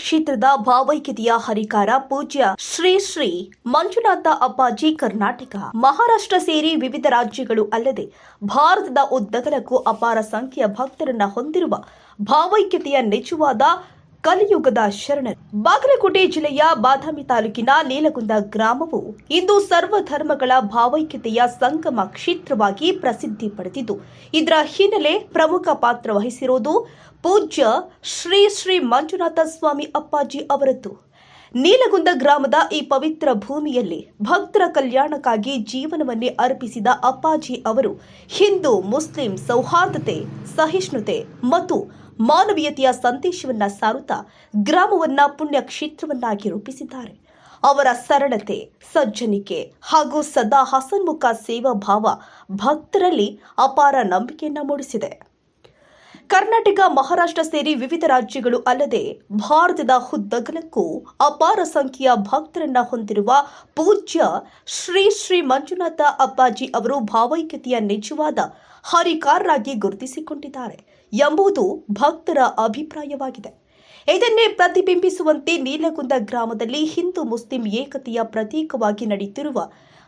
ಪುಣ್ಯಕ್ಷೇತ್ರದ ಭಾವೈಕ್ಯತೆಯ ಹರಿಕಾರ ಪೂಜ್ಯ ಶ್ರೀ ಶ್ರೀ ಮಂಜುನಾಥ ಅಪ್ಪಾಜಿ ಕರ್ನಾಟಕ, ಮಹಾರಾಷ್ಟ್ರ ಸೇರಿ ವಿವಿಧ ರಾಜ್ಯಗಳು ಅಲ್ಲದೆ ಭಾರತದ ಉದ್ದಗಲಕ್ಕೂ ಅಪಾರ ಸಂಖ್ಯೆಯ ಭಕ್ತರನ್ನ ಹೊಂದಿರುವ ಭಾವೈಕ್ಯತೆಯ ನಿಜವಾದ ಕಲಿಯುಗದ ಶರಣರು. ಬಾಗಲಕೋಟೆ ಜಿಲ್ಲೆಯ ಬಾದಾಮಿ ತಾಲೂಕಿನ ನೀಲಗುಂದ ಗ್ರಾಮವು ಇಂದು ಸರ್ವಧರ್ಮಗಳ ಭಾವೈಕ್ಯತೆಯ ಸಂಗಮ ಕ್ಷೇತ್ರವಾಗಿ ಪ್ರಸಿದ್ಧಿ ಪಡೆದಿದ್ದು, ಇದರ ಹಿನ್ನೆಲೆ ಪ್ರಮುಖ ಪಾತ್ರ ವಹಿಸಿರುವುದು ಪೂಜ್ಯ ಶ್ರೀ ಶ್ರೀ ಮಂಜುನಾಥ ಸ್ವಾಮಿ ಅಪ್ಪಾಜಿ ಅವರದ್ದು. ನೀಲಗುಂದ ಗ್ರಾಮದ ಈ ಪವಿತ್ರ ಭೂಮಿಯಲ್ಲಿ ಭಕ್ತರ ಕಲ್ಯಾಣಕ್ಕಾಗಿ ಜೀವನವನ್ನೇ ಅರ್ಪಿಸಿದ ಅಪ್ಪಾಜಿ ಅವರು ಹಿಂದೂ ಮುಸ್ಲಿಂ ಸೌಹಾರ್ದತೆ, ಸಹಿಷ್ಣುತೆ ಮತ್ತು ಮಾನವೀಯತೆಯ ಸಂದೇಶವನ್ನ ಸಾರುತ್ತಾ ಗ್ರಾಮವನ್ನ ಪುಣ್ಯ ಕ್ಷೇತ್ರವನ್ನಾಗಿ ರೂಪಿಸಿದ್ದಾರೆ. ಅವರ ಸರಳತೆ, ಸಜ್ಜನಿಕೆ ಹಾಗೂ ಸದಾ ಹಸನ್ಮುಖ ಸೇವಾ ಭಾವ ಭಕ್ತರಲ್ಲಿ ಅಪಾರ ನಂಬಿಕೆಯನ್ನ ಮೂಡಿಸಿದೆ. ಕರ್ನಾಟಕ, ಮಹಾರಾಷ್ಟ್ರ ಸೇರಿ ವಿವಿಧ ರಾಜ್ಯಗಳು ಅಲ್ಲದೆ ಭಾರತದ ಉದ್ದಗಲಕ್ಕೂ ಅಪಾರ ಸಂಖ್ಯೆಯ ಭಕ್ತರನ್ನ ಹೊಂದಿರುವ ಪೂಜ್ಯ ಶ್ರೀ ಶ್ರೀ ಮಂಜುನಾಥ ಅಪ್ಪಾಜಿ ಅವರು ಭಾವೈಕ್ಯತೆಯ ನಿಜವಾದ ಹರಿಕಾರರಾಗಿ ಗುರುತಿಸಿಕೊಂಡಿದ್ದಾರೆ ಎಂಬುದು ಭಕ್ತರ ಅಭಿಪ್ರಾಯವಾಗಿದೆ. ಇದನ್ನೇ ಪ್ರತಿಬಿಂಬಿಸುವಂತೆ ನೀಲಗುಂದ ಗ್ರಾಮದಲ್ಲಿ ಹಿಂದೂ ಮುಸ್ಲಿಂ ಏಕತೆಯ ಪ್ರತೀಕವಾಗಿ ನಡೆಯುತ್ತಿರುವ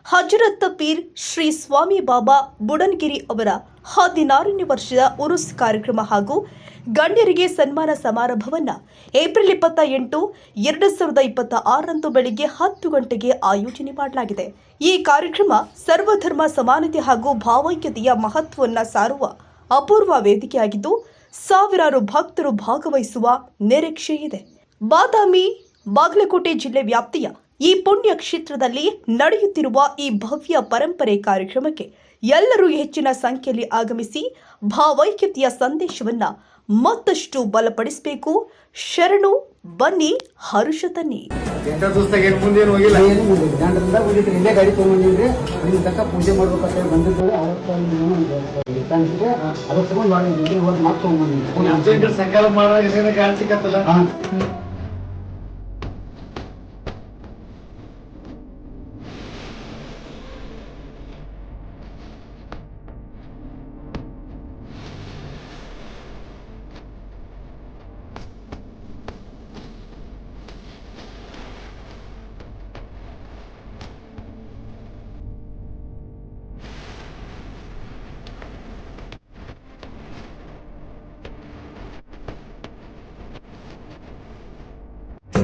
ಹಜರತ್ ಪೀರ್ ಶ್ರೀ ಸ್ವಾಮಿ ಬಾಬಾ ಬುಡನ್ಗಿರಿ ಅವರ 16ನೇ ವರ್ಷದ ಉರುಸ್ ಕಾರ್ಯಕ್ರಮ ಹಾಗೂ ಗಣ್ಯರಿಗೆ ಸನ್ಮಾನ ಸಮಾರಂಭವನ್ನು ಏಪ್ರಿಲ್ 28, 2026ರಂದು ಬೆಳಿಗ್ಗೆ 10 ಗಂಟೆಗೆ ಆಯೋಜನೆ ಮಾಡಲಾಗಿದೆ. ಈ ಕಾರ್ಯಕ್ರಮ ಸರ್ವಧರ್ಮ ಸಮಾನತೆ ಹಾಗೂ ಭಾವೈಕ್ಯತೆಯ ಮಹತ್ವವನ್ನು ಸಾರುವ ಅಪೂರ್ವ ವೇದಿಕೆಯಾಗಿದ್ದು, ಸಾವಿರಾರು ಭಕ್ತರು ಭಾಗವಹಿಸುವ ನಿರೀಕ್ಷೆ ಇದೆ. ಬಾದಾಮಿ, ಬಾಗಲಕೋಟೆ ಜಿಲ್ಲೆ ವ್ಯಾಪ್ತಿಯ ಈ ಪುಣ್ಯ ಕ್ಷೇತ್ರದಲ್ಲಿ ನಡೆಯುತ್ತಿರುವ ಈ ಭವ್ಯ ಪರಂಪರೆ ಕಾರ್ಯಕ್ರಮಕ್ಕೆ ಎಲ್ಲರೂ ಹೆಚ್ಚಿನ ಸಂಖ್ಯೆಯಲ್ಲಿ ಆಗಮಿಸಿ ಭಾವೈಕ್ಯತೆಯ ಸಂದೇಶವನ್ನ ಮತ್ತಷ್ಟು ಬಲಪಡಿಸಬೇಕು. ಶರಣು ಬನ್ನಿ, ಹರುಷ ತನ್ನಿ. ಪೂಜೆ ಮಾಡ್ಬೇಕಂತ ಬಂದಿದ್ದು ಸಂಕಲ್ಪ ಮಾಡೋ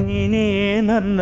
ನೀನೇ ನನ್ನ